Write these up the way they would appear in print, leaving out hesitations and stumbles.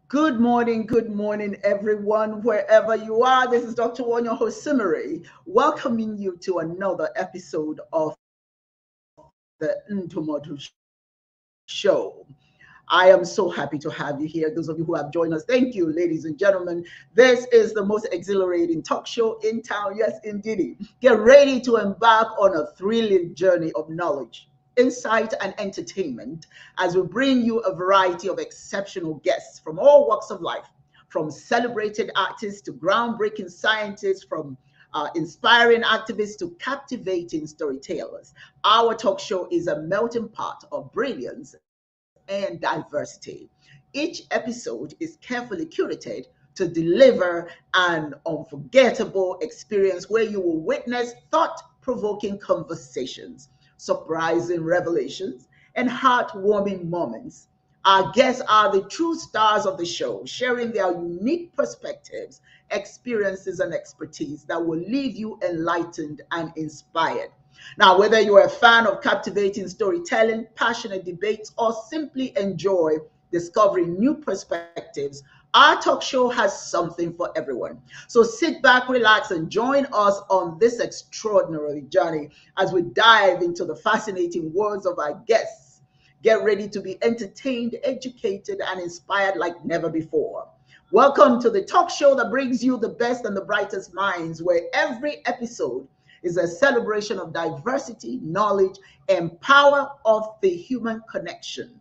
Good morning, everyone, wherever you are. This is Dr. Wonyo Hosimiri, welcoming you to another episode of the Ntomodu Show. I am so happy to have you here. Those of you who have joined us, thank you, ladies and gentlemen. This is the most exhilarating talk show in town. Yes, indeed. Get ready to embark on a thrilling journey of knowledge, insight, and entertainment as we bring you a variety of exceptional guests from all walks of life, from celebrated artists to groundbreaking scientists, from inspiring activists to captivating storytellers. Our talk show is a melting pot of brilliance and diversity. Each episode is carefully curated to deliver an unforgettable experience where you will witness thought provoking conversations, surprising revelations, and heartwarming moments. Our guests are the true stars of the show, sharing their unique perspectives, experiences, and expertise that will leave you enlightened and inspired. Now, whether you're a fan of captivating storytelling, passionate debates, or simply enjoy discovering new perspectives, our talk show has something for everyone. So sit back, relax, and join us on this extraordinary journey as we dive into the fascinating worlds of our guests. Get ready to be entertained, educated, and inspired like never before. Welcome to the talk show that brings you the best and the brightest minds, where every episode is a celebration of diversity, knowledge, and power of the human connection.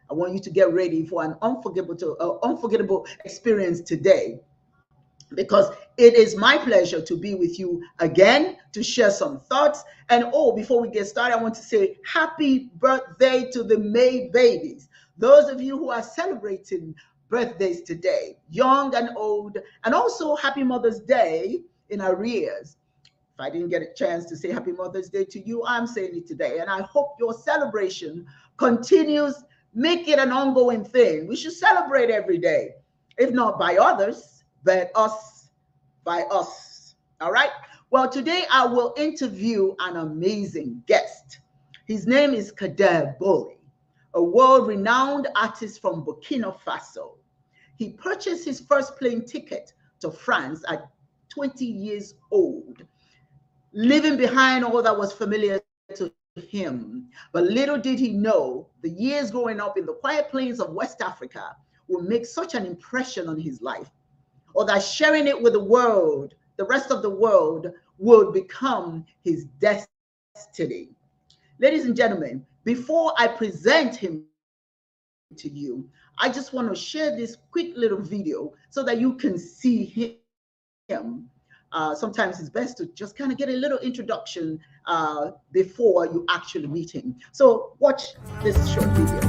I want you to get ready for an unforgettable experience today because it is my pleasure to be with you again to share some thoughts. And oh, before we get started, I want to say happy birthday to the May babies. Those of you who are celebrating birthdays today, young and old, and also happy Mother's Day in arrears. If I didn't get a chance to say happy Mother's Day to you, I'm saying it today. And I hope your celebration continues. Make it an ongoing thing. We should celebrate every day, if not by others, but us by us. All right? Well, today I will interview an amazing guest. His name is Kader Boly, a world-renowned artist from Burkina Faso. He purchased his first plane ticket to France at 20 years old, leaving behind all that was familiar to him. But little did he know, the years growing up in the quiet plains of West Africa would make such an impression on his life, or that sharing it with the world, the rest of the world, would become his destiny. Ladies and gentlemen, before I present him to you, I just want to share this quick little video so that you can see him. Sometimes it's best to just kind of get a little introduction before you actually meet him. So watch this short video.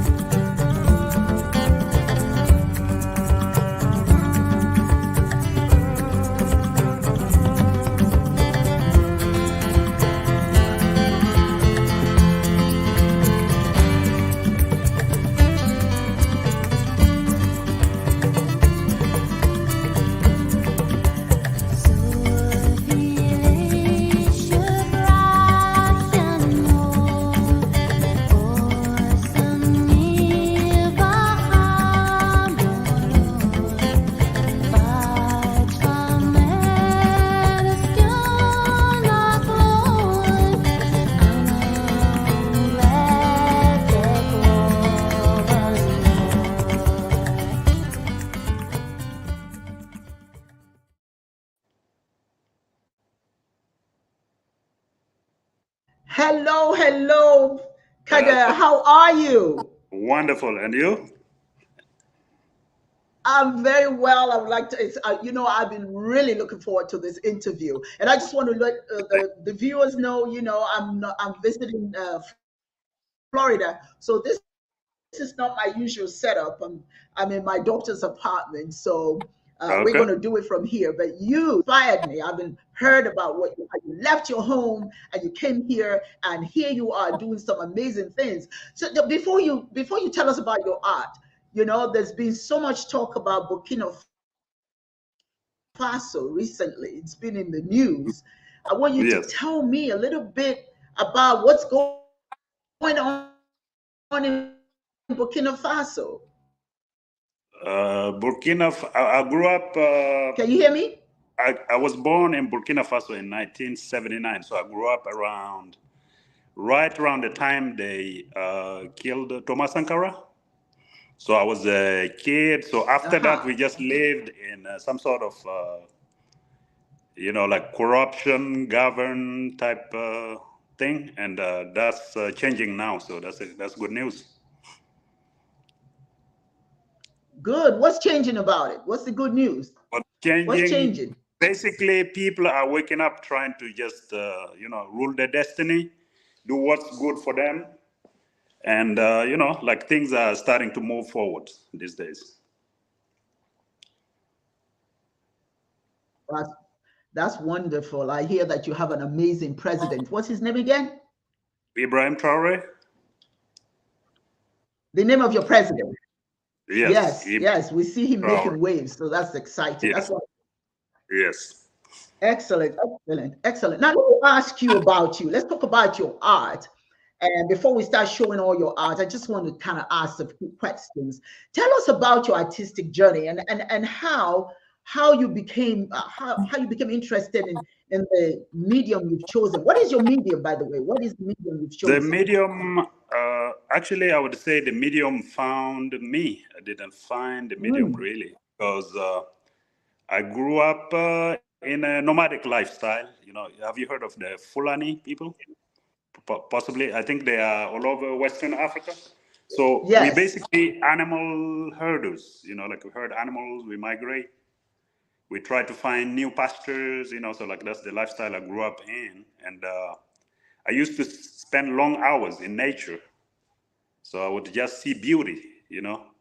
Hello, hello, Kader. How are you? Wonderful. And you? I'm very well. I would like to, I've been really looking forward to this interview, and I just want to let the viewers know, I'm visiting Florida, so this is not my usual setup. I'm in my daughter's apartment, so we're going to do it from here. Okay. But you inspired me. I've been heard about how you left your home and you came here, and here you are doing some amazing things. So before you tell us about your art, there's been so much talk about Burkina Faso recently. It's been in the news. I want you to tell me a little bit Yes. about what's going on in Burkina Faso. Burkina. I grew up. Can you hear me? I was born in Burkina Faso in 1979, so I grew up right around the time they killed Thomas Sankara. So I was a kid. So after that, we just lived in some sort of, like corruption, govern type thing, and that's changing now. So that's good news. Good. What's changing about it? What's the good news? What's changing? Basically, people are waking up trying to just, rule their destiny, do what's good for them. And, like things are starting to move forward these days. That's wonderful. I hear that you have an amazing president. What's his name again? Ibrahim Traore. The name of your president? Yes. Yes. We see him making waves, so that's exciting. Yes. That's what. Yes. Excellent. Now let me ask you about you. Let's talk about your art. And before we start showing all your art, I just want to kind of ask a few questions. Tell us about your artistic journey and how you became interested in the medium you've chosen. What is your medium, by the way? What is the medium you've chosen? The medium, actually, I would say the medium found me. I didn't find the medium really, because I grew up in a nomadic lifestyle. Have you heard of the Fulani people? Possibly, I think they are all over Western Africa. So we basically animal herders. Like we herd animals, we migrate. We try to find new pastures. So like that's the lifestyle I grew up in, and I used to spend long hours in nature. So I would just see beauty,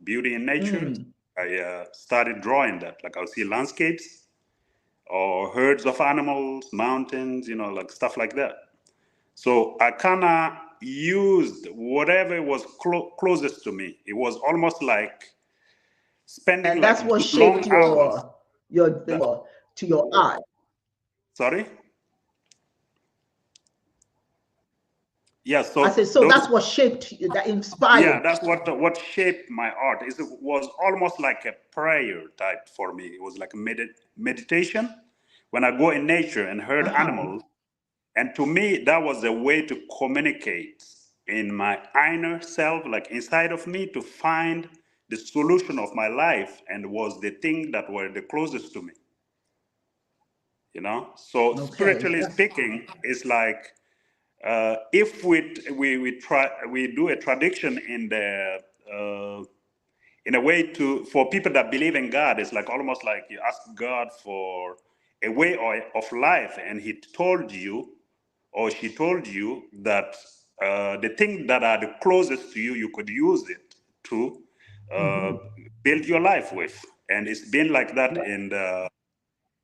beauty in nature. I started drawing that. Like I would see landscapes or herds of animals, mountains, like stuff like that. So I kind of used whatever was closest to me. It was almost like spending and that's like what shaped your art. Sorry? Yeah, so I said, so that's what shaped, that inspired. Yeah, that's what shaped my art. It was almost like a prayer type for me. It was like a meditation. When I go in nature and herd animals, and to me, that was a way to communicate in my inner self, like inside of me, to find the solution of my life, and was the thing that were the closest to me. So spiritually speaking, it's like if we do a tradition in a way for people that believe in God, it's like almost like you ask God for a way of life, and He told you, or she told you that the things that are the closest to you, you could use it to build your life with, and it's been like that in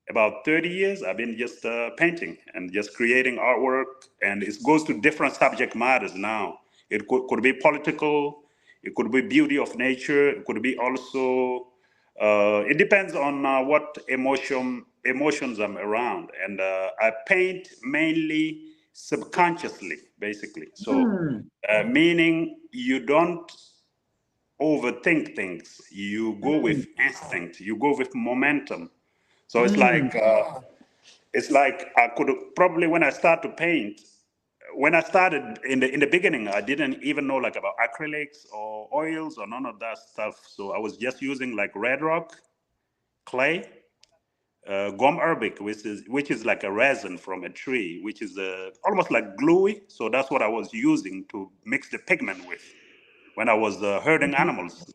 about 30 years. I've been just painting and just creating artwork, and it goes to different subject matters now. It could be political, it could be beauty of nature, it could be also, it depends on what emotions I'm around. And I paint mainly subconsciously, basically. So meaning you don't overthink things, you go with instinct, you go with momentum. So it's like I could probably, when I start to paint, when I started in the beginning, I didn't even know like about acrylics or oils or none of that stuff. So I was just using like red rock, clay, gum arabic, which is like a resin from a tree, which is almost like gluey. So that's what I was using to mix the pigment with when I was herding animals.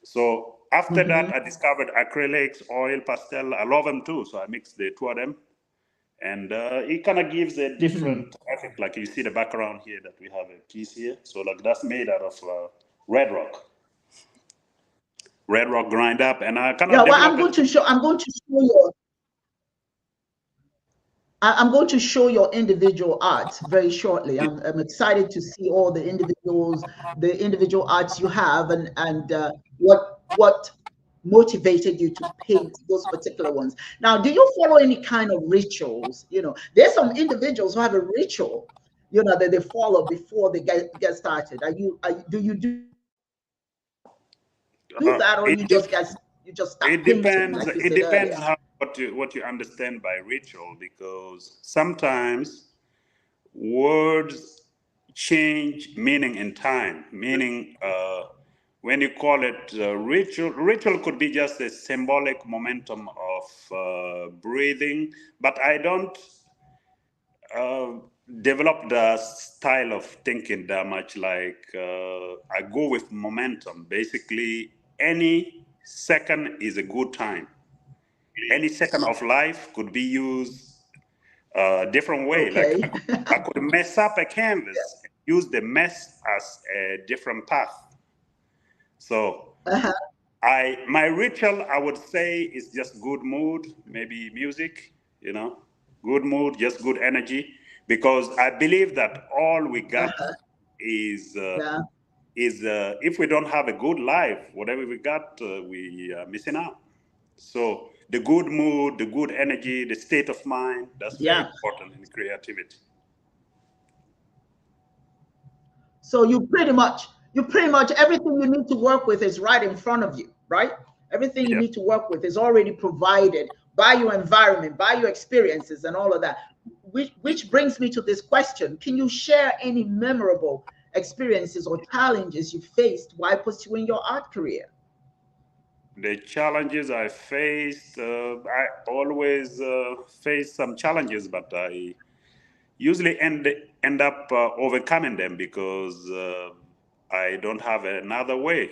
So after that, I discovered acrylics, oil, pastel. I love them too. So I mixed the two of them. And it kind of gives a different effect. Like you see the background here that we have a piece here. So like that's made out of red rock. Red rock grind up. And I kind of well, I'm going to show your individual arts very shortly. I'm excited to see all the individual arts you have, and what motivated you to paint those particular ones. Now, do you follow any kind of rituals? There's some individuals who have a ritual, that they follow before they get started. Do you do do that, or It you just start it painting, depends. like you It said depends earlier? how what you understand by ritual, because sometimes words change meaning in time. Meaning, when you call it ritual could be just a symbolic momentum of breathing. But I don't uh, develop the style of thinking that much. Like, I go with momentum. Basically, any second is a good time. Any second of life could be used a different way. Like, Okay. I could mess up a canvas, use the mess as a different path. So Uh-huh. my ritual, I would say, is just good mood, maybe music, good mood, just good energy, because I believe that all we got Uh-huh. is uh, Yeah. is if we don't have a good life, whatever we got, we are missing out. So the good mood, the good energy, the state of mind, that's very Yeah. important in creativity. So you pretty much everything you need to work with is right in front of you, right? Everything you Yeah. need to work with is already provided by your environment, by your experiences, and all of that. Which brings me to this question: can you share any memorable experiences or challenges you faced while pursuing your art career? The challenges I faced, I always face some challenges, but I usually end up overcoming them, because I don't have another way.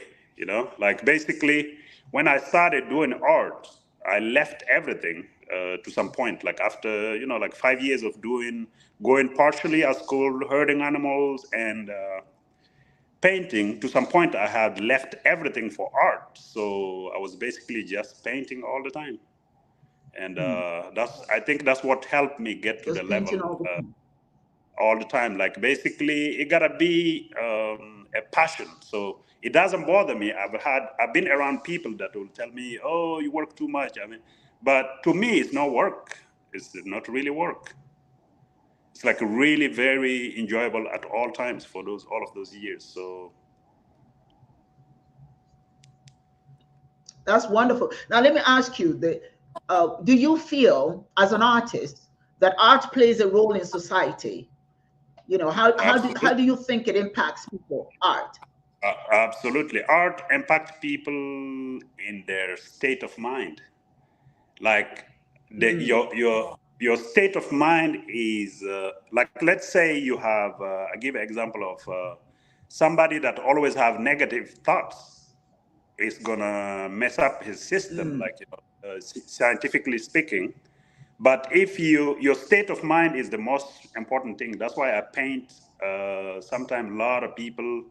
Like, basically, when I started doing art, I left everything to some point. Like, after like 5 years of going partially at school, herding animals, and painting. To some point, I had left everything for art, so I was basically just painting all the time. And Hmm. I think that's what helped me get to the Just level painting all the time. all the time. Like, basically, it gotta be a passion. So it doesn't bother me. I've been around people that will tell me, "Oh, you work too much." I mean, but to me, it's not work. It's not really work. It's like really very enjoyable at all times for those all of those years. So That's wonderful. Now, let me ask you: do you feel, as an artist, that art plays a role in society? How do absolutely. you think it impacts people? Art. Absolutely. Art impacts people in their state of mind. Like, Mm, your state of mind is like, let's say you have I give an example of somebody that always have negative thoughts is gonna mess up his system, mm, like, scientifically speaking. But if your state of mind is the most important thing. That's why I paint. Sometimes a lot of people,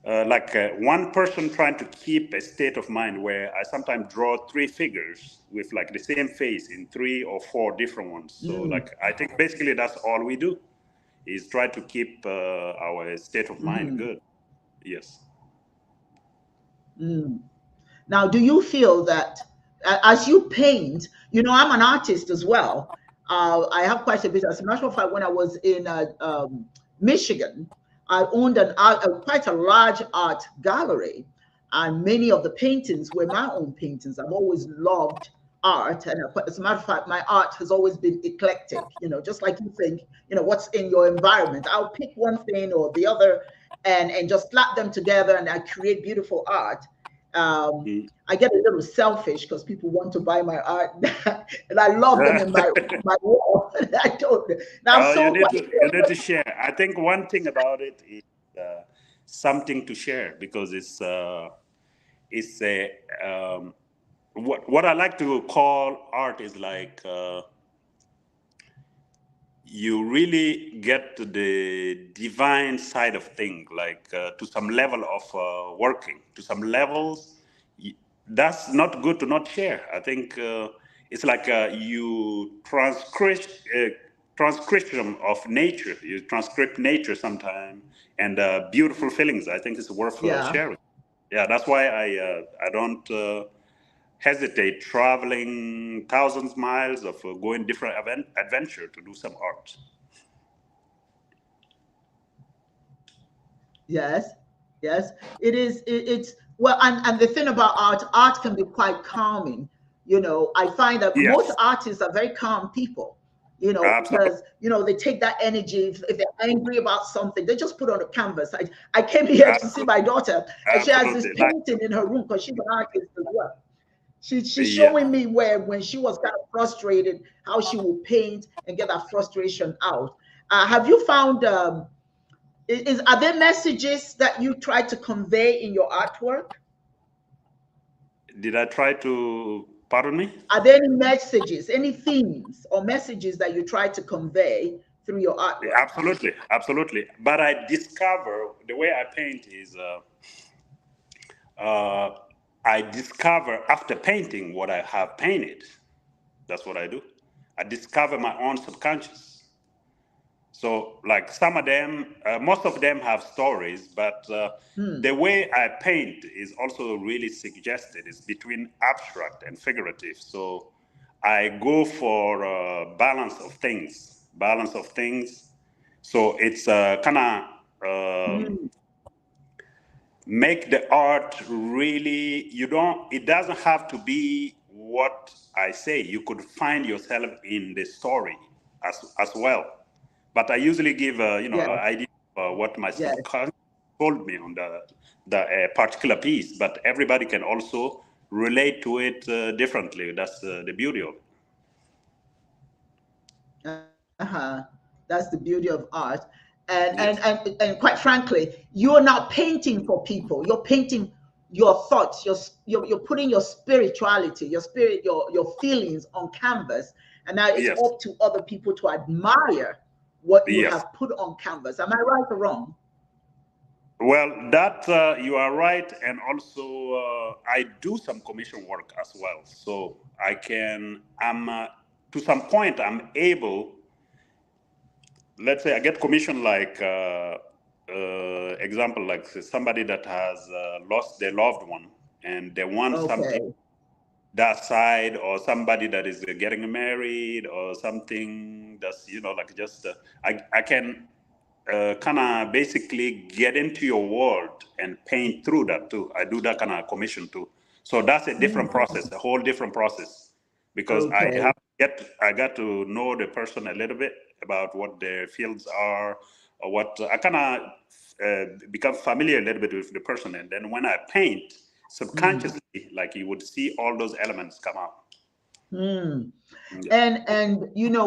like, one person trying to keep a state of mind, where I sometimes draw three figures with like the same face in three or four different ones. So, mm, like, I think basically that's all we do is try to keep our state of mind mm, good. Yes. mm. Now, do you feel that as you paint, I'm an artist as well. I have quite a bit. As a matter of fact, when I was in Michigan, I owned quite a large art gallery, and many of the paintings were my own paintings. I've always loved art, and as a matter of fact, my art has always been eclectic. Just like you think, what's in your environment. I'll pick one thing or the other, and just slap them together, and I create beautiful art. um, Mm. I get a little selfish because people want to buy my art, and I love them in my wall. I don't. Now I'm Oh, so much. you need to share. I think one thing about it is something to share, because it's a what I like to call art is like, you really get to the divine side of things, like, to some level of working, to some levels. That's not good to not share. I think it's like, you transcription of nature. You transcript nature sometime, and beautiful feelings. I think it's worth Yeah. sharing. Yeah, that's why I don't hesitate traveling thousands miles of going different adventure to do some art. Yes. Yes. It is. It's Well, and the thing about art can be quite calming. I find that most Yes, artists are very calm people, absolutely, because, they take that energy. If they're angry about something, they just put on a canvas. I came here to see absolutely, my daughter, and she has this absolutely. Like, painting in her room because she's an artist as well. She's yeah. showing me where, when she was kind of frustrated, how she will paint and get that frustration out. Have you found, are there messages that you try to convey in your artwork? Did I try to, pardon me? Are there any messages, any themes or messages that you try to convey through your artwork? Absolutely, absolutely. But I discover the way I paint is uh, I discover after painting what I have painted. That's what I do. I discover my own subconscious. So, like some of them, most of them have stories, but the way I paint is also really suggested. It's between abstract and figurative. So, I go for balance of things. Balance of things. So it's kind of make the art really. You don't. It doesn't have to be what I say. You could find yourself in the story as well. But I usually give Yes, idea of what my yes. subconscious told me on the particular piece. But everybody can also relate to it differently. That's the beauty of it. That's the beauty of art. Yes. And quite frankly, you're not painting for people. You're painting your thoughts. You're putting your spirituality, your spirit, your feelings on canvas. And now it's Yes. up to other people to admire what you Yes. have put on canvas. Am I right or wrong? Well, that you are right, and also I do some commission work as well. So I can, I'm to some point, I'm able. Let's say I get commission like example, like somebody that has lost their loved one, and they want something Okay. that side, or somebody that is getting married, or something that's like just I can kind of basically get into your world and paint through that too. I do that kind of commission too. So that's a different process, a whole different process, because Okay. I got to know the person a little bit about what their fields are, or what I kind of become familiar a little bit with the person, and then when I paint subconsciously, like you would see all those elements come out. Mm. Yeah. And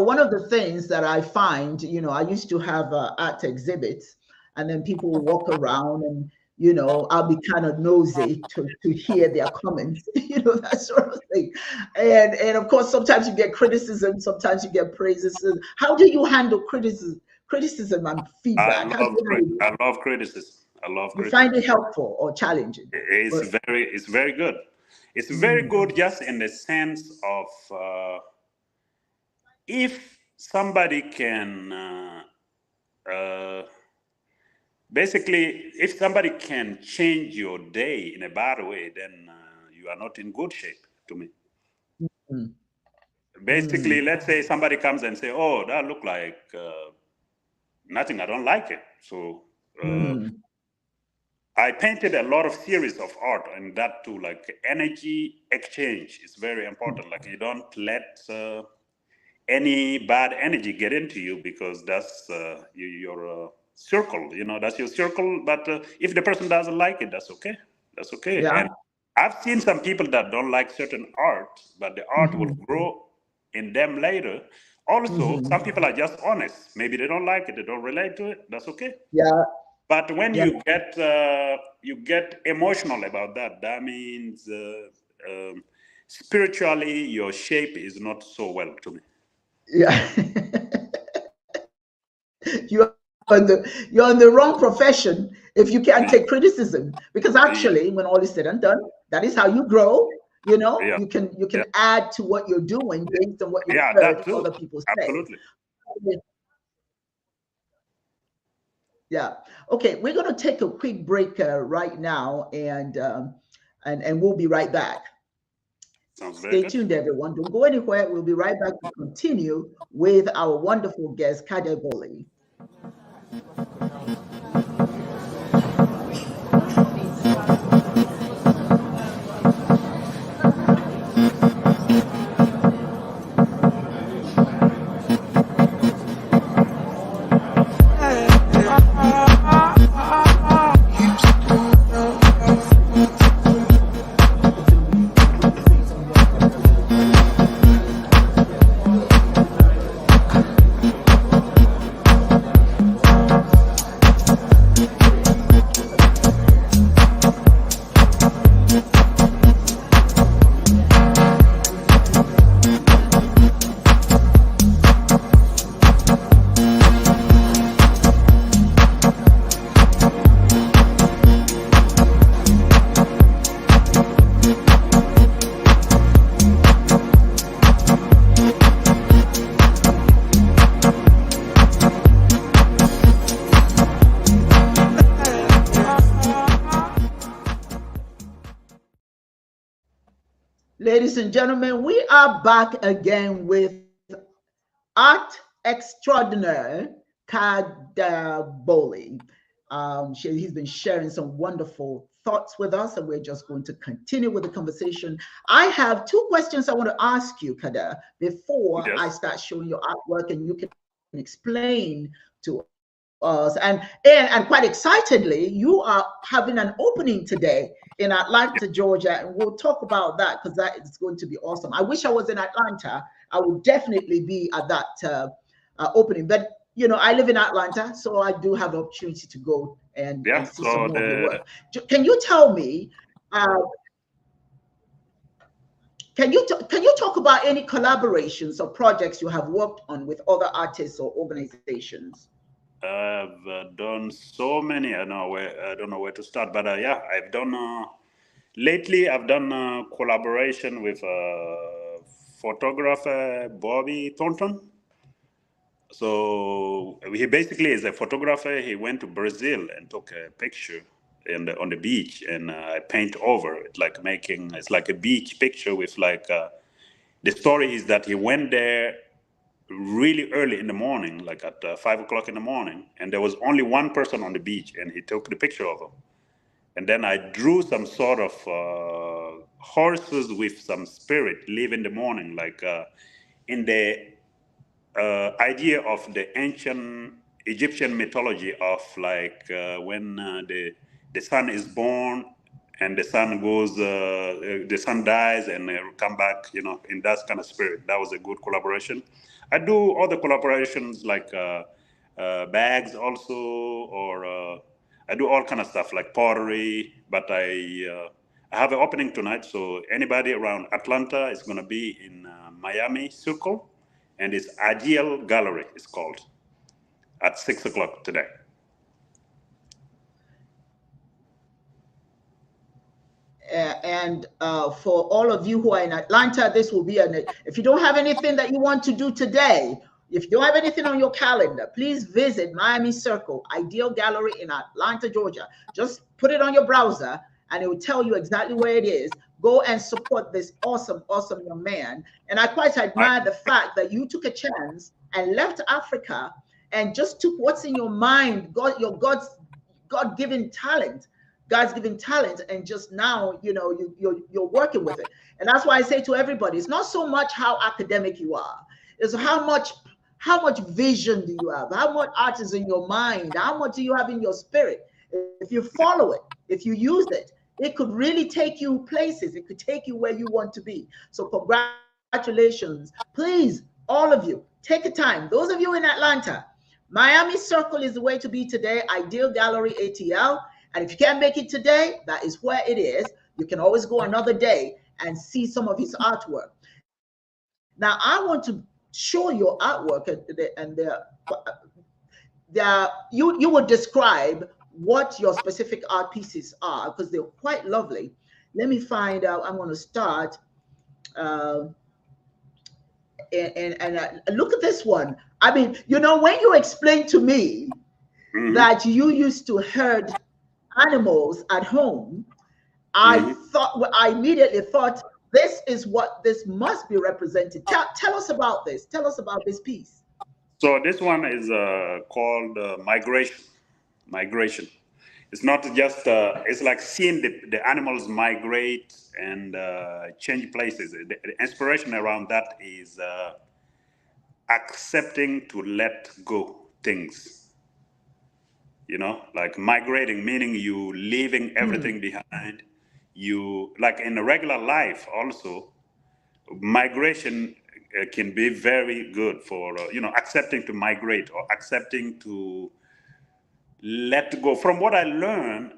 one of the things that I find, I used to have art exhibits, and then people will walk around, and I'll be kind of nosy to hear their comments, that sort of thing. And of course, sometimes you get criticism, sometimes you get praises. How do you handle criticism and feedback? How do you handle I that? love criticism. I love You criticism. find it helpful or challenging? It's Or, very good. It's very mm, good just in the sense of if somebody can uh, basically, if somebody can change your day in a bad way, then you are not in good shape to me. mm, Basically, mm, let's say somebody comes and say, "Oh, that look like nothing. I don't like it." So mm, I painted a lot of series of art, and that too, like energy exchange is very important. Like you don't let any bad energy get into you, because that's your circle. That's your circle. But if the person doesn't like it, that's okay. That's okay. yeah. And I've seen some people that don't like certain art, but the art will Hmm. grow in them later. Also, some Hmm. people are just honest. Maybe they don't like it, they don't relate to it. That's okay. Yeah. But when Yeah. you get emotional about that, that means spiritually your shape is not so well to me. Yeah. You're in the wrong profession if you can't take criticism, because Yeah, actually, when all is said and done, that is how you grow. yeah, You can yeah, add to what you're doing based on what you've yeah. That heard too. other people say. Absolutely. Yeah. Okay, we're going to take a quick break right now, and we'll be right back. Sounds very Stay good. tuned, everyone. Don't go anywhere. We'll be right back to continue with our wonderful guest, Kader Boly. Ladies and gentlemen, we are back again with art extraordinaire Kader Boly. He's been sharing some wonderful thoughts with us, and we're just going to continue with the conversation. I have two questions I want to ask you, Kader, before I Yes. start showing your artwork, and you can explain to us. And quite excitedly, you are having an opening today in Atlanta, Georgia, and we'll talk about that because that is going to be awesome. I wish I was in Atlanta. I would definitely be at that opening. But I live in Atlanta, so I do have the opportunity to go and Yeah. see some So more of your the work. Can you tell me? Uh, can you talk about any collaborations or projects you have worked on with other artists or organizations? I've done so many. I don't know where to start, but yeah, I've done. Lately, I've done collaboration with photographer Bobby Thornton. So he basically is a photographer. He went to Brazil and took a picture on the beach, and I paint over it, like making it's like a beach picture with like the story is that he went there really early in the morning, like at 5 o'clock in the morning, and there was only one person on the beach, and he took the picture of him. And then I drew some sort of horses with some spirit live in the morning, like in the idea of the ancient Egyptian mythology of like when the sun is born and the sun dies and come back, in that kind of spirit. That was a good collaboration. I do other collaborations like bags also, or I do all kind of stuff like pottery. But I have an opening tonight, so anybody around Atlanta is going to be in Miami Circle, and it's Ideal Gallery. It's called at 6 o'clock today. And for all of you who are in Atlanta, this will be if you don't have anything that you want to do today, if you don't have anything on your calendar, please visit Miami Circle, Ideal Gallery in Atlanta, Georgia. Just put it on your browser and it will tell you exactly where it is. Go and support this awesome, awesome young man. And I quite I, admire the fact that you took a chance and left Africa and just took what's in your mind, your God-given talent, God's given talent, and just now, you're working with it. And that's why I say to everybody, it's not so much how academic you are, it's how much vision do you have, how much art is in your mind, how much do you have in your spirit. If you follow it, if you use it could really take you places. It could take you where you want to be. So congratulations. Please, all of you, take the time. Those of you in Atlanta, Miami Circle is the way to be today. Ideal Gallery ATL. And if you can't make it today, that is where it is. You can always go another day and see some of his artwork. Now, I want to show your artwork, you would describe what your specific art pieces are because they're quite lovely. Let me find out. I'm going to start. Uh, and look at this one. I mean, when you explained to me that you used to herd animals at home, I immediately thought this is what this must be represented. Tell us about this. Tell us about this piece. so this one is called migration. Migration. It's not just. It's like seeing the animals migrate and change places. The inspiration around that is accepting to let go things. Like migrating, meaning you leaving everything behind. You like in a regular life also, migration can be very good for accepting to migrate or accepting to let go. From what I learned,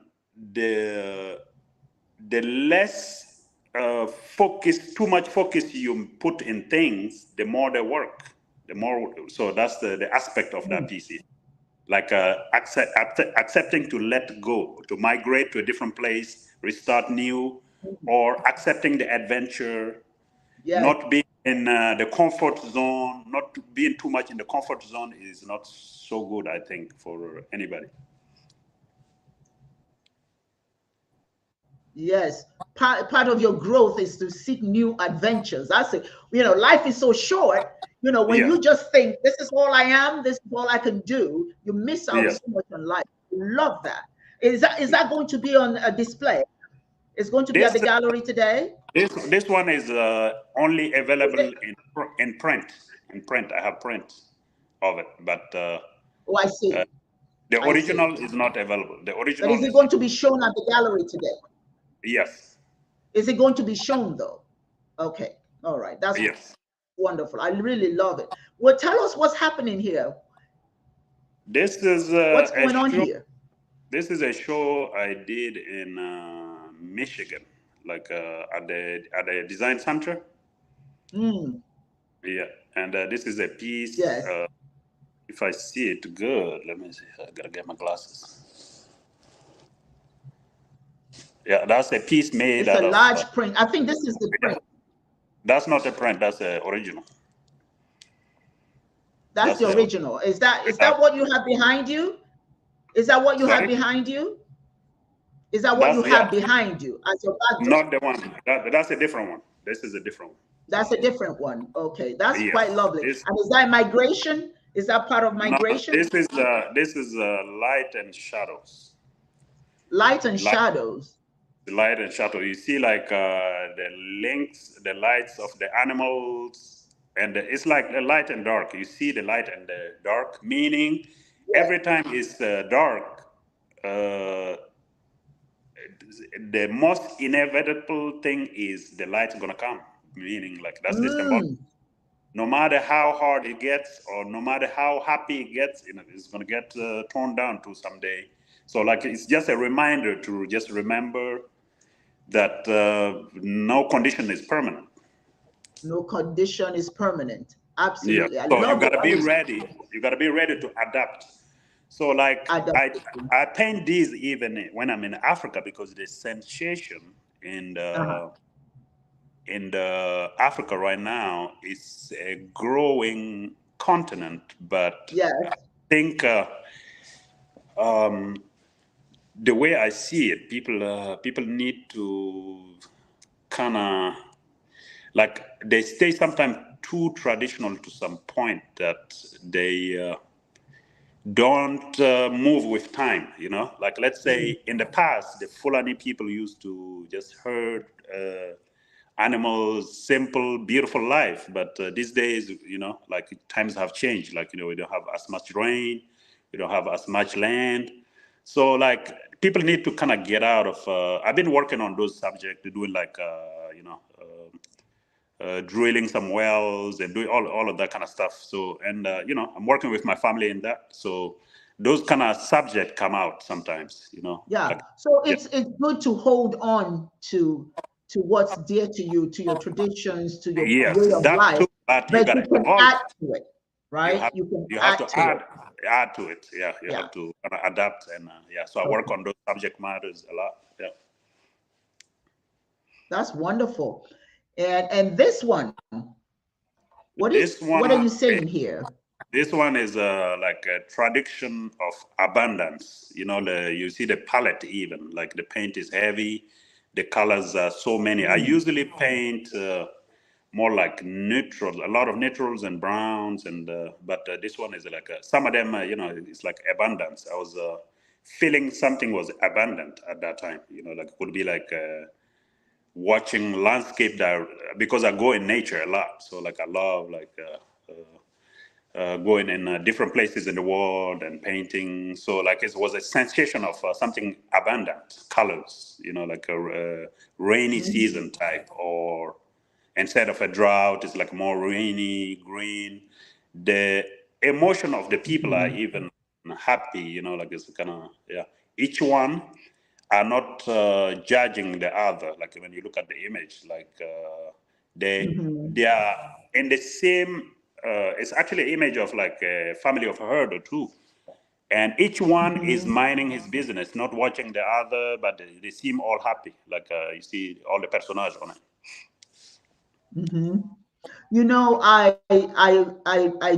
the less too much focus you put in things, the more they work, the more. So that's the aspect of that PC, like accepting to let go, to migrate to a different place, restart new, or accepting the adventure, Yes. not being in the comfort zone, not being too much in the comfort zone is not so good, I think, for anybody. Yes. part of your growth is to seek new adventures. That's it. You know, life is so short. You know, when you just think this is all I am, this is all I can do, you miss out so much on life. Love that. Is that going to be on a display? It's going to be at the gallery today. This one is only available in print. In print, I have print of it, but oh, I see. The original is not available. The original. But is it going to be shown at the gallery today? Yes. Is it going to be shown though? Okay. All right. That's wonderful. I really love it. Well, tell us what's happening here. This is what's going on here. This is a show I did in Michigan, like at the design center. Yeah, and this is a piece. Yes. If I see it good, let me see. I gotta get my glasses. Yeah, that's a piece made out of... It's a large print. I think this is the print. That's not a print. That's the original. That's the original. Is that what you have behind you? Is that what you have behind you? Is that what you have behind you as your background? Not the one. That's a different one. This is a different one. That's a different one. Okay, that's quite lovely. And is that migration? Is that part of migration? No, this is light and shadows. Light and shadows. The light and shadow. You see, like the links, the lights of the animals, and it's like the light and dark. You see the light and the dark, meaning every time it's dark, the most inevitable thing is the light's gonna come. Meaning, like that's the symbol. No matter how hard it gets, or no matter how happy it gets, it's gonna get torn down to someday. So, like, it's just a reminder to just remember that no condition is permanent. No condition is permanent. Absolutely. Yeah. So you gotta be ready. You gotta be ready to adapt. So, like, I paint these even when I'm in Africa, because the sensation in the Africa right now is a growing continent, but I think the way I see it, people need to kind of, like, they stay sometimes too traditional to some point that they don't move with time, you know? Like, let's say in the past, the Fulani people used to just herd animals, simple, beautiful life. But these days, you know, like, times have changed. Like, you know, we don't have as much rain, we don't have as much land. So, like, people need to kind of get out of, I've been working on those subjects, doing like, you know, drilling some wells and doing all of that kind of stuff. So, and, you know, I'm working with my family in that. So those kind of subjects come out sometimes, you know. Yeah. Like, so it's good to hold on to what's dear to you, to your traditions, to your way of life. Too, but you can add to it, right? You have to add to it. Yeah, you have to adapt, and so I work on those subject matters a lot. Yeah, that's wonderful. And this one, what are you saying here? This one is like a tradition of abundance. You know, you see the palette, even like the paint is heavy. The colors are so many. I usually paint more like neutrals, a lot of neutrals and browns, and but this one is like some of them, you know, it's like abundance. I was feeling something was abundant at that time. You know, like it would be like watching landscape because I go in nature a lot. So, like, I love like going in different places in the world and painting. So, like, it was a sensation of something abundant, colors, you know, like a rainy season type, or instead of a drought, it's like more rainy, green. The emotion of the people are even happy, you know, like it's kind of, each one are not judging the other. Like, when you look at the image, like they are in the same, it's actually an image of like a family of a herd or two. And each one is minding his business, not watching the other, but they seem all happy. Like you see all the personages on it. You know, I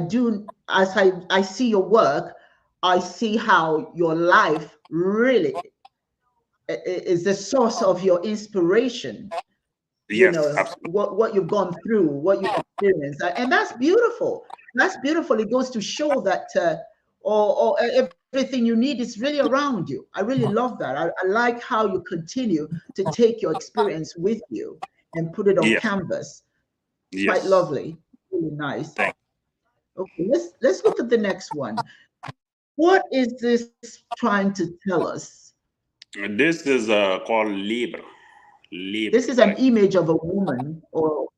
do, as I see your work, I see how your life really is the source of your inspiration. Yes, absolutely. What you've gone through, what you experienced, and that's beautiful. That's beautiful. It goes to show that or everything you need is really around you. I really love that. I like how you continue to take your experience with you and put it on Yes, canvas. Quite yes. lovely, really nice. Thank Okay, let's look at the next one. What is this trying to tell us? you. This is called libre. This Libre, is an like, image of a woman, or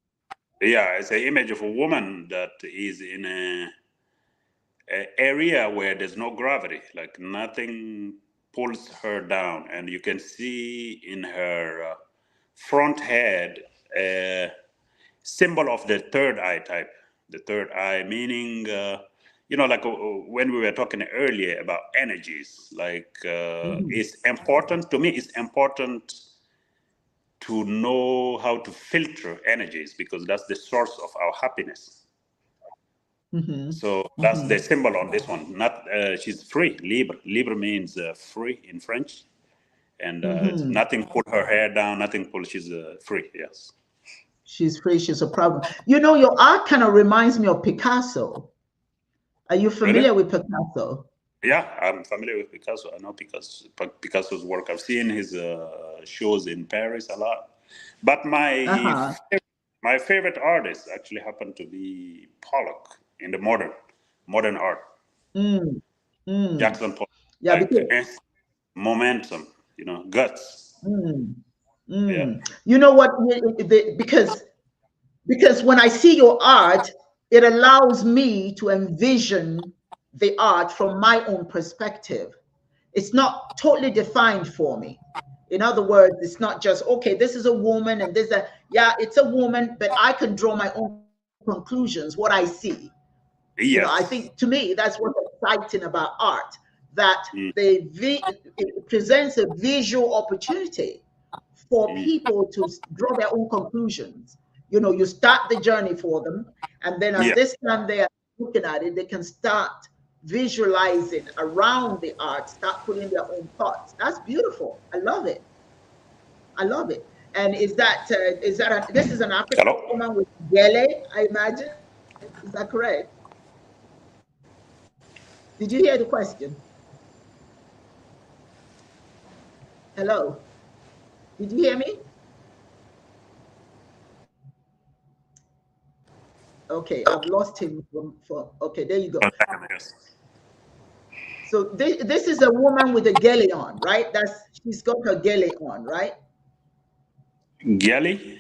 yeah, it's an image of a woman that is in a area where there's no gravity, like nothing pulls her down, and you can see in her front head a symbol of the third eye type. The third eye meaning, like when we were talking earlier about energies, like Mhm, it's important to me. It's important to know how to filter energies because that's the source of our happiness. mhm, So that's the mhm, symbol on this one. Not she's free, libre. Libre means free in French, and mhm. nothing pull her hair down. Nothing pull. She's free. Yes. She's free. She's a problem. Your art kind of reminds me of Picasso. Are you Really? familiar with Picasso? Yeah, I'm familiar with Picasso. I know Picasso's work. I've seen his shows in Paris a lot. But Uh-huh. my favorite artist actually happened to be Pollock in the modern art. Mm, mm. Jackson Pollock, Yeah, like because momentum, guts. mm, Yeah. you know what? Because when I see your art, it allows me to envision the art from my own perspective. It's not totally defined for me. In other words, it's not just, okay, this is a woman and this, yeah, it's a woman, but I can draw my own conclusions, what I see. I think to Yes. me, that's what's exciting about art, that Mm, it presents a visual opportunity for mm. people to draw their own conclusions. You start the journey for them, and then as Yeah. they stand there looking at it, they can start visualizing around the art, start putting their own thoughts. That's beautiful. I love it. I love it. And this is an African Hello. woman with gele, I imagine. Is that correct? Did you hear the question? Hello. Did you hear me? Okay, I've lost him okay, there you go. Yes. So this is a woman with a gele on, right? She's got her gele on, right? Gelly.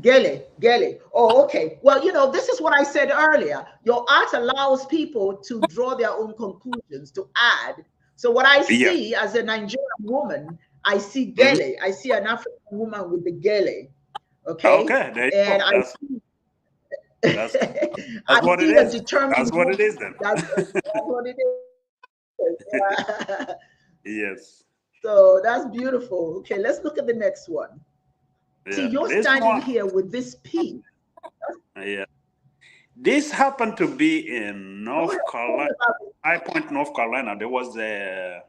Gele. Oh, okay. Well, this is what I said earlier. Your art allows people to draw their own conclusions, to add. So what I Yes. see as a Nigerian woman, I see Hmm. gele. I see an African woman with the gele. Okay, Okay. There you and go. I That's see, that's I that's what it see a is. determined That's what it woman. is then. That's what it is. Yeah. Yes. So that's beautiful. Okay, let's look at the next one. See, Yeah. you're This standing one. here with this piece. Yeah. This happened to be in North Tell me Carolina, about it. High Point, North Carolina. There was a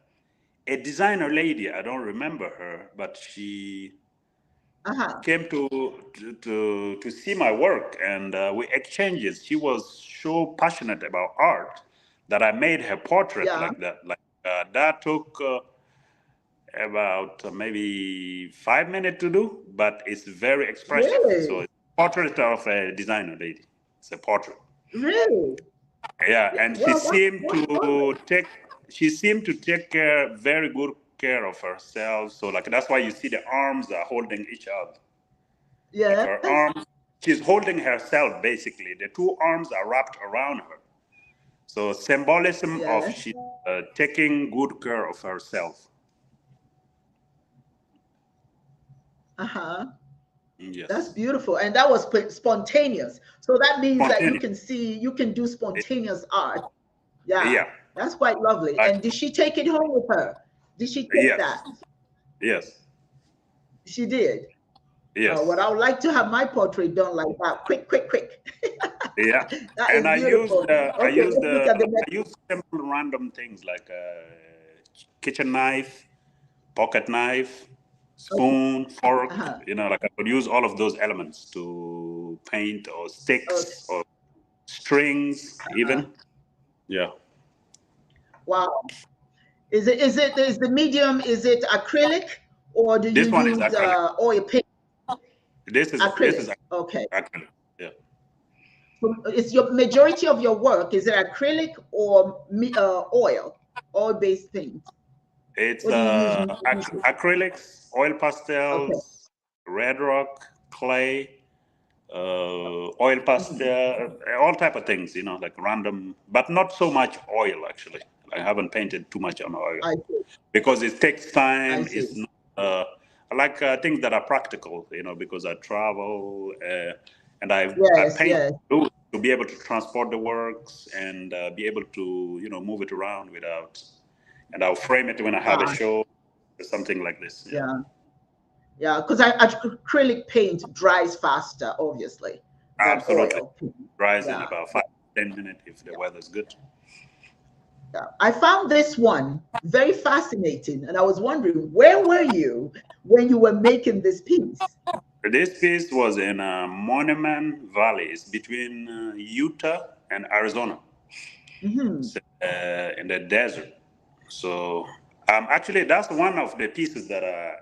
designer lady. I don't remember her, but she Uh-huh. came to see my work, and we exchanged. She was so passionate about art that I made her portrait Yeah. like that. Like that took about maybe 5 minutes to do, but it's very expressive. So Really? it's a portrait of a designer lady. It's a portrait. Really? Yeah, Yeah. and Well, that's lovely. she seemed to take very good care of herself. So like that's why you see the arms are holding each other. Like Yes. her arms, she's holding herself basically. The two arms are wrapped around her. So symbolism of Yes. she taking good care of herself. Uh-huh. That's Yes, beautiful. And that was spontaneous. So that means that spontaneous. you can do spontaneous art. Yeah. Yeah, That's quite lovely. like And did she take it home with her? Did she take yes, that? yes, She did. Well, yes. I would like to have my portrait done like that. Quick, quick, quick. Yeah, That and is beautiful. Okay, let's look at the I next. used simple random things like a kitchen knife, pocket knife, spoon, fork. Like I could use all of those elements to paint, or sticks, or strings, even. Yeah. Wow. Is the medium, is it acrylic, or do you This one is use acrylic. oil paint? This is Acrylic. Okay. acrylic. Yeah. So it's your majority of your work, is it acrylic or oil-based paint? It's What do you use? acrylics, oil Okay. pastels, red rock, clay, oil pastel, all type of things, like random, but not so much oil actually. I haven't painted too much on oil I see. because it takes I time. see. It's not, I like things that are practical, because I travel and I paint to be able to transport the works and be able to move it around without, and I'll frame it when I have a show or something like this. Yeah, because acrylic paint dries faster, obviously, than Absolutely. oil. Dries in about 5-10 minutes if the weather's good. Yeah. I found this one very fascinating, and I was wondering, where were you when you were making this piece? This piece was in Monument Valley. It's between Utah and Arizona. So, in the desert. So actually, that's one of the pieces that are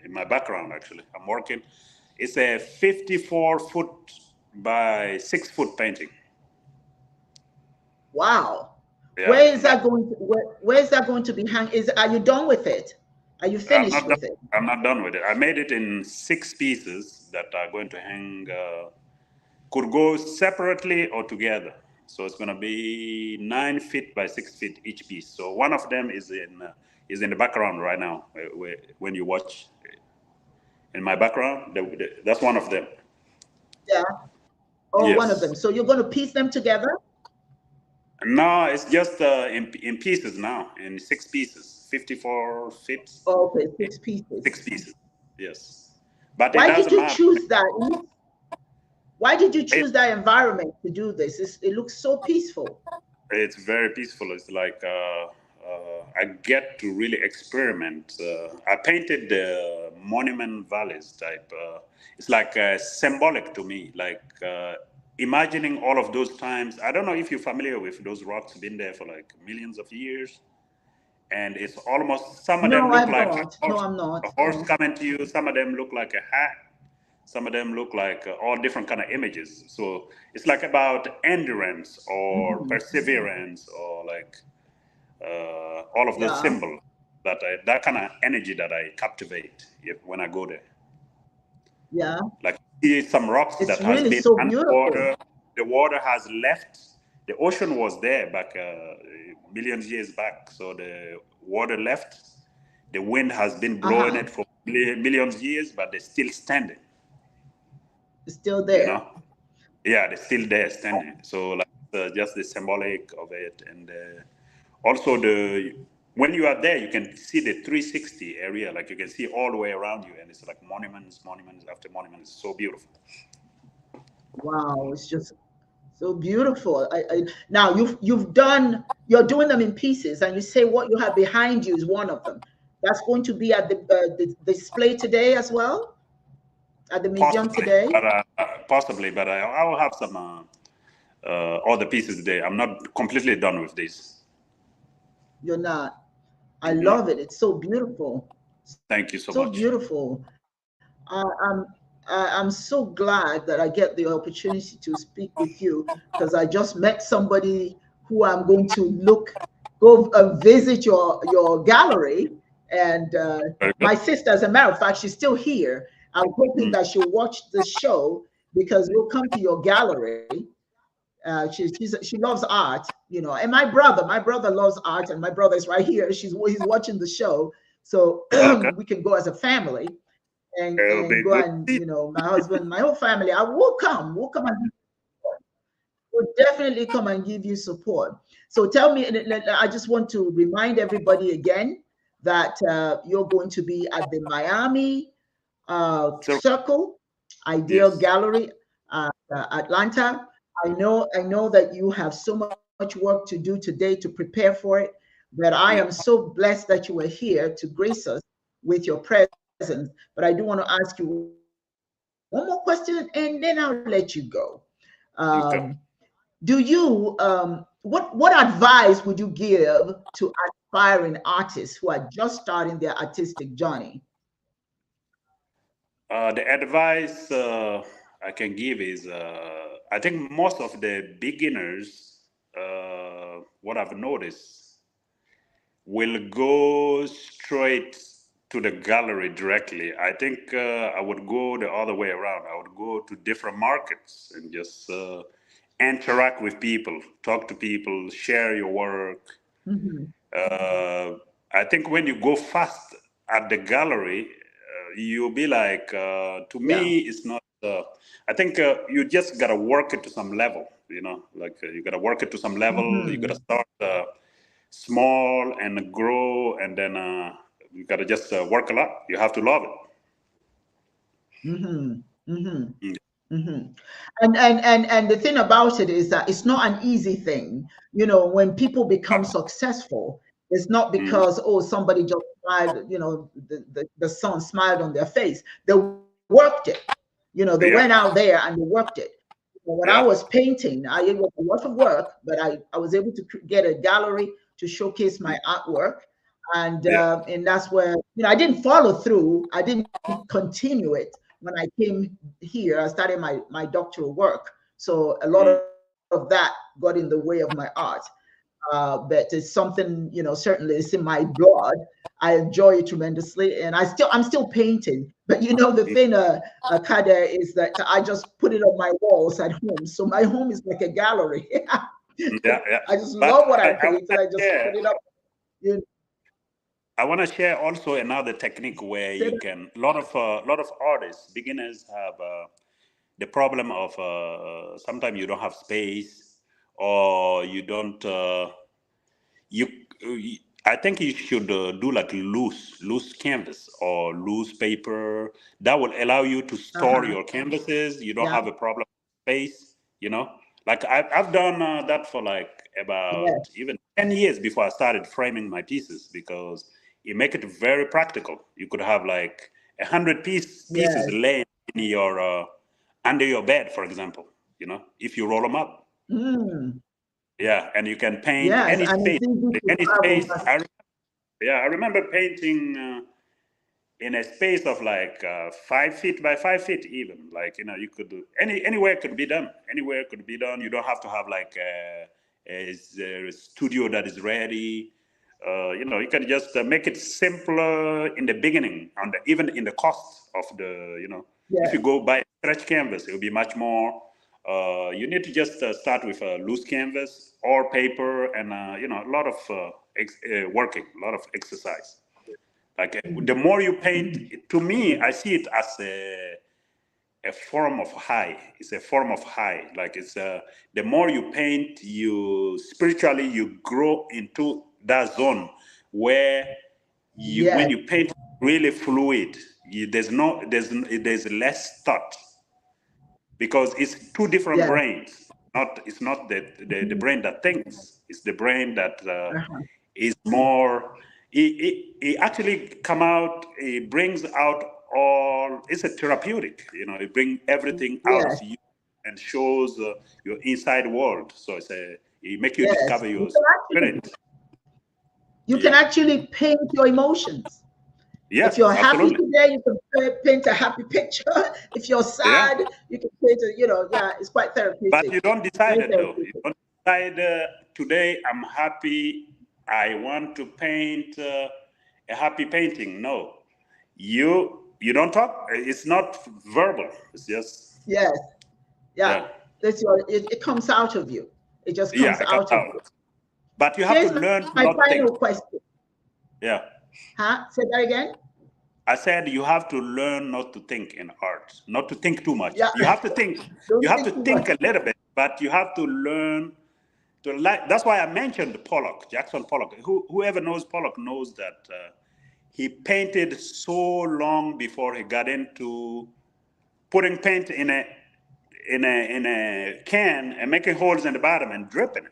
in my background. Actually, I'm working. It's a 54-foot by 6-foot painting. Wow. Yeah, where is that going to be hung? Are you done with it? Are you finished with it? I'm not done with it. I made it in 6 pieces that are going to hang. Could go separately or together. So it's going to be 9 feet by 6 feet each piece. So one of them is in the background right now. When you watch in my background, that's one of them. Yeah. Oh, Yes. one of them. So you're going to piece them together? No, it's just in pieces now, in 6 pieces, 54 feet. Oh, okay, 6 pieces. 6 pieces. Yes. But Why did you choose that? Why did you choose that environment to do this? It looks so peaceful. It's very peaceful. It's like I get to really experiment. I painted the Monument Valleys type. It's like symbolic to me, like imagining all of those times. I don't know if you're familiar with those rocks, been there for like millions of years. And it's almost, some of them look like a horse, no, I'm not. A horse coming to you. Some of them look like a hat. Some of them look like all different kind of images. So it's like about endurance or perseverance, or like all of those symbols, that kind of energy that I captivate when I go there. Yeah. Like see some rocks it's that really has been so underwater. The water has left. The ocean was there back millions of years back. So the water left. The wind has been blowing it for millions of years, but they're still standing. It's still there. Yeah, they're still there standing. So like just the symbolic of it, and also when you are there, you can see the 360 area. Like you can see all the way around you, and it's like monuments after monuments. It's so beautiful. Wow, it's just so beautiful. Now you're doing them in pieces, and you say what you have behind you is one of them. That's going to be at the display today as well, at the museum today. Possibly, but I will have some other pieces today. I'm not completely done with this. You're not. I love it. It's so beautiful. Thank you so So much. beautiful. I'm so glad that I get the opportunity to speak with you, because I just met somebody who I'm going to go visit your gallery. And my sister, as a matter of fact, she's still here. I'm hoping that she'll watch the show, because we'll come to your gallery. She loves art, and my brother loves art, and my brother is right here. He's watching the show, so we can go as a family and go, and my husband, my whole family. We'll come and we'll definitely come and give you support. So tell me, I just want to remind everybody again that you're going to be at the Miami Circle Ideal Gallery, Atlanta. I know that you have so much work to do today to prepare for it, but I am so blessed that you were here to grace us with your presence. But I do want to ask you one more question, and then I'll let you go. Okay. What advice would you give to aspiring artists who are just starting their artistic journey? The advice I can give is I think most of the beginners, what I've noticed, will go straight to the gallery directly. I think I would go the other way around. I would go to different markets and just interact with people, talk to people, share your work. Mm-hmm. Uh, I think when you go fast at the gallery, you'll be like, to Yeah. me, it's not. I think you just gotta work it to some level. You know, like you gotta work it to some level. You gotta Mm-hmm. start small and grow, and then you gotta just work a lot. You have to love Mm-hmm. Mm-hmm. it. Mm-hmm. And the thing about it is that it's not an easy thing. When people become successful, it's not Mm-hmm. because, oh, somebody just smiled, the sun smiled on their face. They worked it. They went out Yeah, there and they worked it. When I yeah, was painting, it was a lot of work, but I was able to get a gallery to showcase my artwork. yeah. And that's where, I didn't follow through. I didn't continue it when I came here. I started my doctoral work. So a lot Mm. of that got in the way of my art. But it's something, certainly it's in my blood. I enjoy it tremendously, and I'm still painting. But the thing, Kader, is that I just put it on my walls at home. So my home is like a gallery. Yeah, yeah. I just But love what I I paint, want and to I just share. put it up. You I want to share also another technique where said, you can. A lot of artists, beginners have the problem of sometimes you don't have space, or you don't. You, I think you should do like loose canvas or loose paper. That will allow you to store uh-huh. your canvases. You don't Yeah. have a problem with space. Like I've done that for like Yeah. about even 10 years before I started framing my pieces, because it make it very practical. You could have like 100 pieces Yes. laying in your under your bed, for example. If you roll them up. Mm. Yeah, and you can paint Yes. any And space. it's easy to Any travel space. back. Yeah, I remember painting in a space of like 5 feet by 5 feet, even. Like you could do anywhere could be done. Anywhere could be done. You don't have to have like a studio that is ready. You can just make it simpler in the beginning, and even in the cost of the. If you Yes. go buy a stretch canvas, it will be much more. You need to just start with a loose canvas or paper, and a lot of working, a lot of exercise. Like the more you paint, Mhm. to me, I see it as a form of high. It's a form of high. Like the more you paint, you spiritually you grow into that zone where when Yes. you paint really fluid, there's less thought, because it's two different Yes. brains. It's not the brain that thinks. It's the brain that Uh-huh. is more. It actually come out. It brings out all. It's a therapeutic. It brings everything out of Yes. you and shows your inside world. So it make you Yes. discover your You can actually spirit. you can Yeah. actually paint your emotions. If Yes. you're happy Absolutely. today, you can paint a happy picture. If you're Yeah. sad, you can paint yeah, it's quite But therapeutic. you don't decide Very it though. You therapeutic. don't decide today I'm happy. I want to paint a happy painting. No, you don't talk. It's not verbal. It's just Yes. Yeah. yeah, It comes out of you. It just yeah. comes It comes out of you. out. But you have to Here's my learn to final not think. question. Yeah, Huh? Say that again? I said you have to learn not to think in art, not to think too much. Yeah. You have to think. You Don't have think to too think much. a little bit, but you have to learn to like. That's why I mentioned Pollock, Jackson Pollock. Whoever knows Pollock knows that he painted so long before he got into putting paint in a can and making holes in the bottom and dripping it.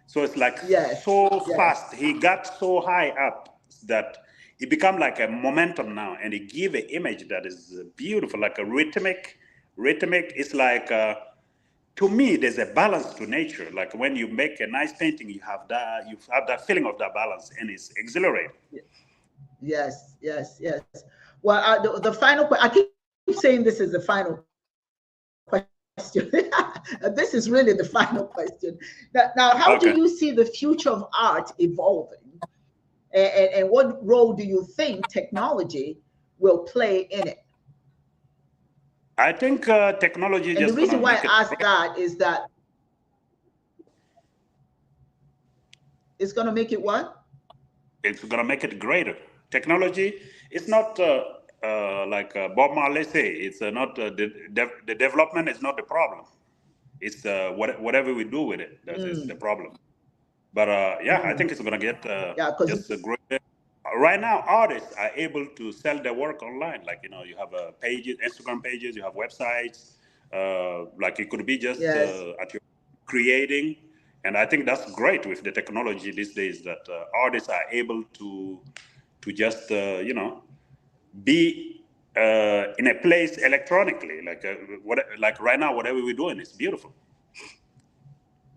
So it's like Yes. so Yes. fast. He got so high up that it become like a momentum now, and it give an image that is beautiful, like a rhythmic. It's like to me, there's a balance to nature. Like when you make a nice painting, you have that feeling of that balance, and it's exhilarating. Yes, yes, yes. Well, the final question, I keep saying this is the final question. This is really the final question. Now, how do Okay. you see the future of art evolving? And what role do you think technology will play in it? I think technology And the just gonna reason why make it. I ask that is that it's going to make it what? It's gonna make it greater. Technology. It's not like Bob Marley say. It's not the development is not the problem. It's whatever we do with it that is the problem. But yeah, I think it's gonna get Yeah, because just a great. Right now, artists are able to sell their work online. Like you have pages, Instagram pages, you have websites. Like it could be just yes, at your creating, and I think that's great with the technology these days that artists are able to just be in a place electronically. Like right now, whatever we're doing is beautiful.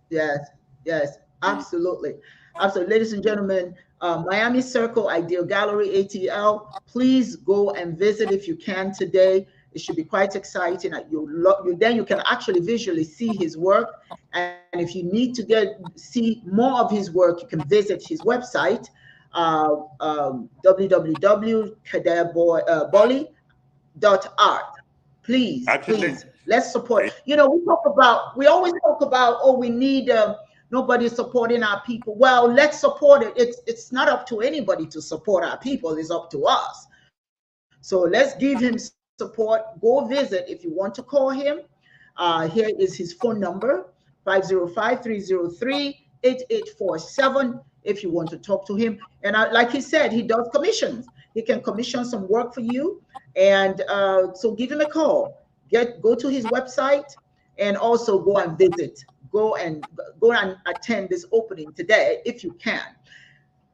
yes, yes, Mm. absolutely. Absolutely. Ladies and gentlemen, Miami Circle Ideal Gallery, ATL, please go and visit if you can today. It should be quite exciting. Then you can actually visually see his work. And if you need to see more of his work, you can visit his website, www.kaderboly.art. Please, Actually, please, let's support. We always talk about, oh, we need nobody supporting our people. Well, let's support it. It's not up to anybody to support our people. It's up to us. So let's give him support. Go visit if you want to call him. Here is his phone number, 505-303-8847 if you want to talk to him. And like he said, he does commissions. He can commission some work for you. And so give him a call. Go to his website and also go and visit. Go and attend this opening today if you can.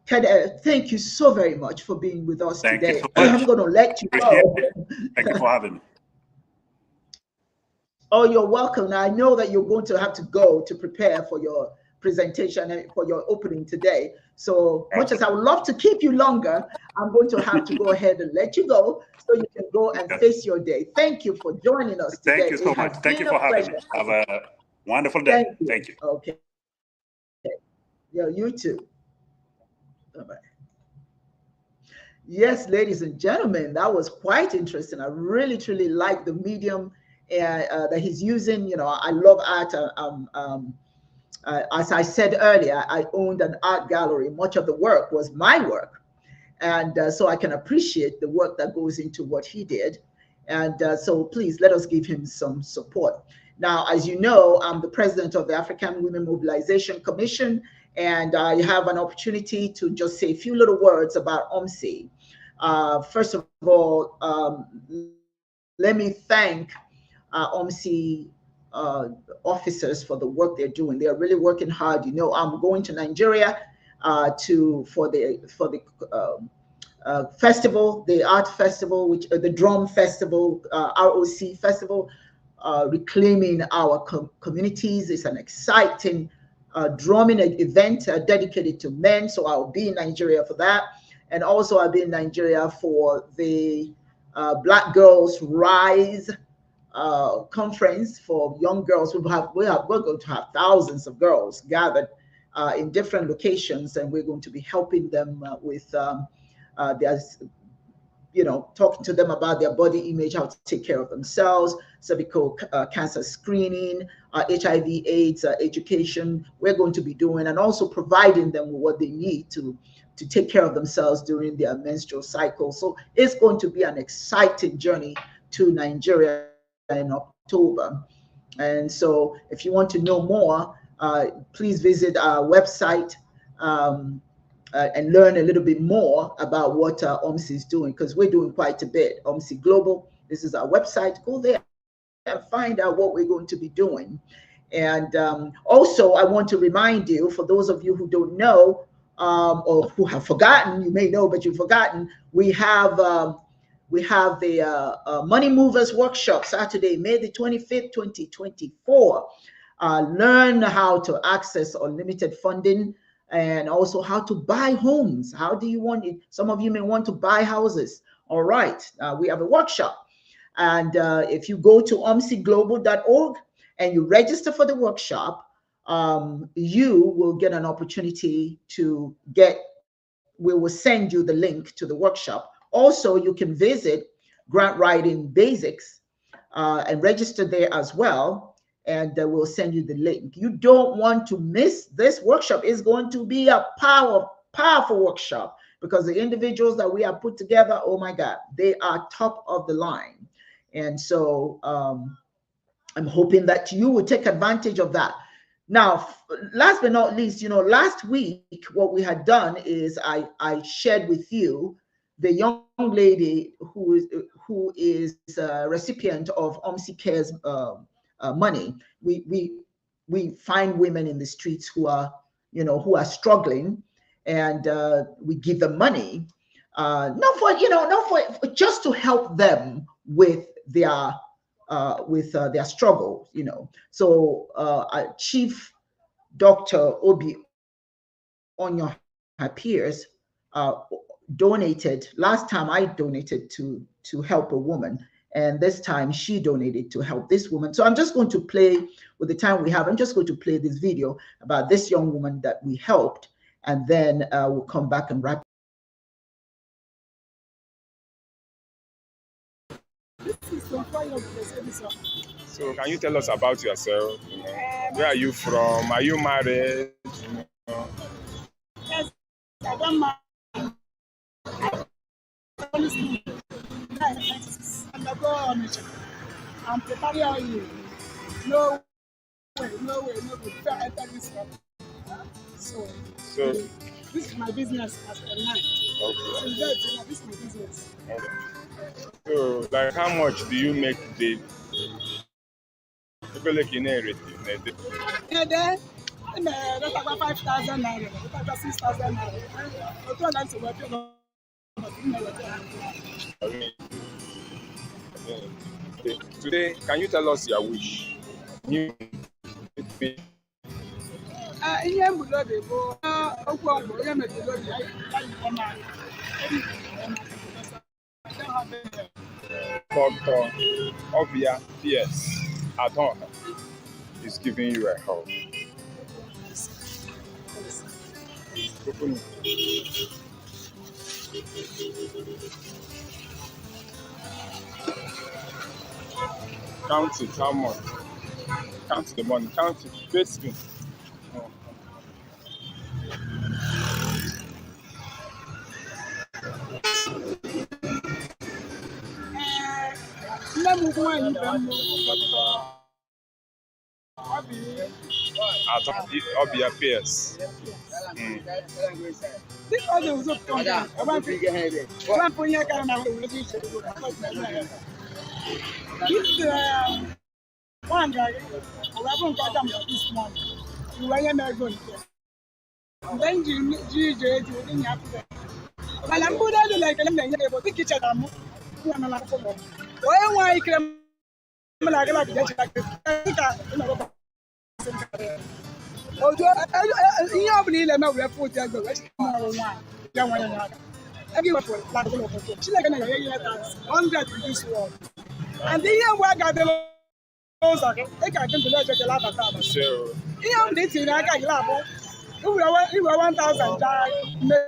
Kader, thank you so very much for being with us thank you so today. I'm much. going to let you Appreciate go. it. Thank you for having me. Oh, you're welcome. Now, I know that you're going to have to go to prepare for your presentation and for your opening today. So much as I Absolutely. would love to keep you longer, I'm going to have to go ahead and let you go so you can go and Okay. face your day. Thank you for joining us Thank today. you so It much. has Thank you been a for having me. pleasure. Have a wonderful day. Thank you. Thank you. Okay. Yeah, you too. Bye-bye. Yes, ladies and gentlemen, that was quite interesting. I really, truly like the medium that he's using. I love art. As I said earlier, I owned an art gallery. Much of the work was my work. And so I can appreciate the work that goes into what he did. And so please let us give him some support. Now, as you know, I'm the president of the African Women Mobilization Commission, and I have an opportunity to just say a few little words about OMSI. First of all, let me thank OMSI officers for the work they're doing. They're really working hard. I'm going to Nigeria for the festival, the art festival, which the drum festival, ROC festival, reclaiming our communities. It's an exciting drumming event dedicated to men. So I'll be in Nigeria for that, and also I'll be in Nigeria for the Black Girls Rise conference for young girls. We're going to have thousands of girls gathered in different locations, and we're going to be helping them with their, talking to them about their body image, how to take care of themselves, cervical cancer screening, HIV/AIDS education. We're going to be doing, and also providing them with what they need to take care of themselves during their menstrual cycle. So it's going to be an exciting journey to Nigeria in October. And so if you want to know more, please visit our website and learn a little bit more about what OMSI is doing, because we're doing quite a bit. OMSI Global, this is our website. Go there and find out what we're going to be doing. And also, I want to remind you, for those of you who don't know, or who have forgotten, you may know, but you've forgotten, we have the Money Movers Workshop, Saturday, May the 25th, 2024. Learn how to access unlimited funding and also how to buy homes. How do you want it? Some of you may want to buy houses. All right, we have a workshop. And if you go to omsiglobal.org and you register for the workshop, you will get an opportunity to we will send you the link to the workshop. Also, you can visit Grant Writing Basics and register there as well, and we'll send you the link. You don't want to miss this workshop. It's going to be a powerful workshop because the individuals that we have put together, oh my God, they are top of the line. And so I'm hoping that you will take advantage of that. Now, last but not least, last week, what we had done is I shared with you the young lady who is a recipient of OMSI Cares money. We find women in the streets who are struggling, and we give them money, not for just to help them with their struggle, So Chief Dr. Obi Onyo Pierce donated. Last time I donated to help a woman, and this time she donated to help this woman. So I'm just going to play, with the time we have, I'm just going to play this video about this young woman that we helped, and then we'll come back and wrap. So can you tell us about yourself? Where are you from? Are you married? Yes, I don't mind. I'm preparing you. No way. Enter this one. So this is my business as a man. Okay. So this is my business. Okay. So, like, how much do you make daily? Yeah, then that's about 5,000 naira. That's about 6,000 naira. Today, can you tell us your wish? Dr. Obia P.S. Adon is giving you a help. Count it, how much? Count the money, count it, face me. Obia PS. This audio was up to one guy, I haven't got them this morning. You were never going to. Then you didn't have to. But I'm good at like a kitchen. Why can and the year where got the loans, I can do that. So, I got labo. You were 1,000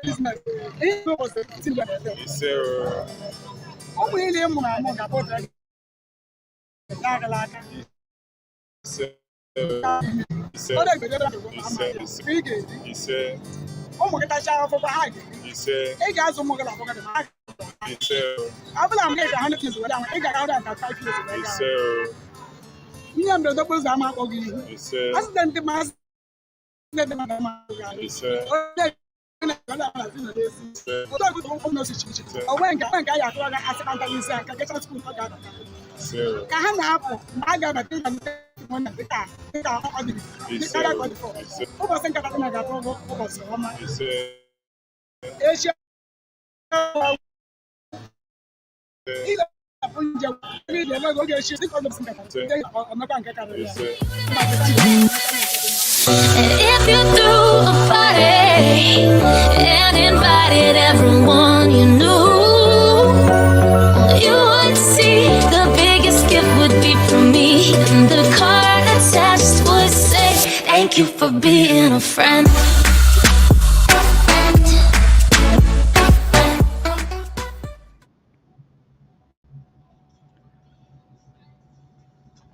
business. It was a so, William, oh, my God, for behind. he said, Hey, guys, I'm going to he said, I will make 100 years without I got out of 5 years. he said, Me and the doubles are my oggy. he said, As then the mass, he said, one if you threw a party and invited everyone you knew, you would see the biggest gift would be from me, and the card attached would say, thank you for being a friend.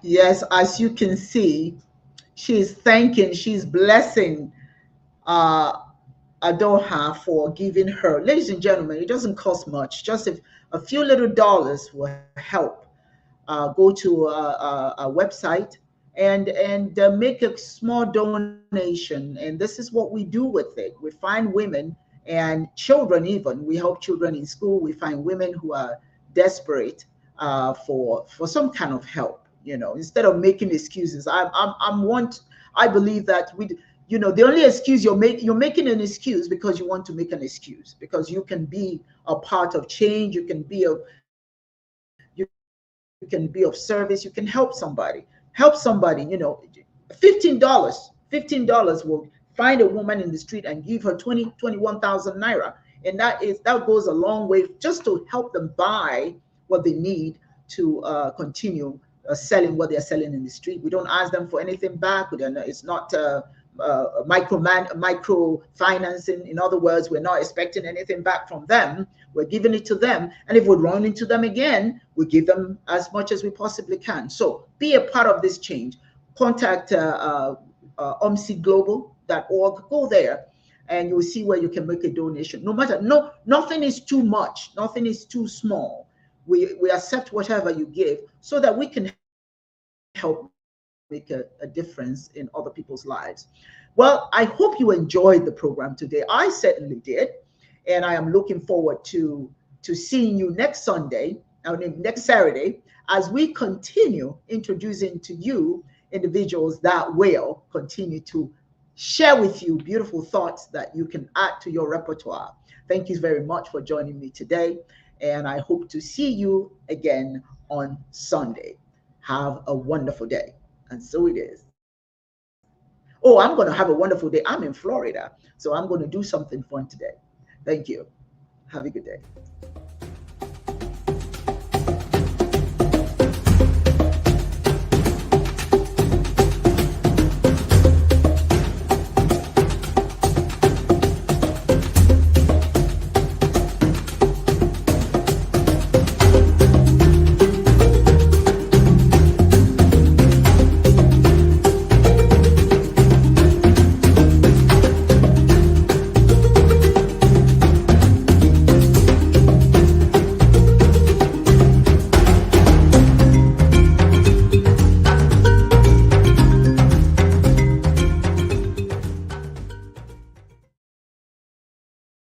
Yes, as you can see, she's thanking, she's blessing Adoha for giving her. Ladies and gentlemen, it doesn't cost much. Just if a few little dollars will help. Go to a website and make a small donation. And this is what we do with it. We find women and children even. We help children in school. We find women who are desperate for some kind of help. You know, instead of making excuses. I believe that the only excuse you're making an excuse because you want to make an excuse, because you can be a part of change. You can be of service. You can help somebody. $15 will find a woman in the street and give her 21,000 naira, and that goes a long way just to help them buy what they need to continue selling what they're selling in the street. We don't ask them for anything back. It's not micro financing. In other words, we're not expecting anything back from them. We're giving it to them, and if we run into them again, we give them as much as we possibly can. So be a part of this change. Contact omsiglobal.org. Go there, and you'll see where you can make a donation. Nothing is too much. Nothing is too small. We accept whatever you give so that we can help make a difference in other people's lives. Well, I hope you enjoyed the program today. I certainly did. And I am looking forward to seeing you next Saturday, as we continue introducing to you individuals that will continue to share with you beautiful thoughts that you can add to your repertoire. Thank you very much for joining me today. And I hope to see you again on Sunday. Have a wonderful day. And so it is. Oh, I'm going to have a wonderful day. I'm in Florida, so I'm going to do something fun today. Thank you. Have a good day.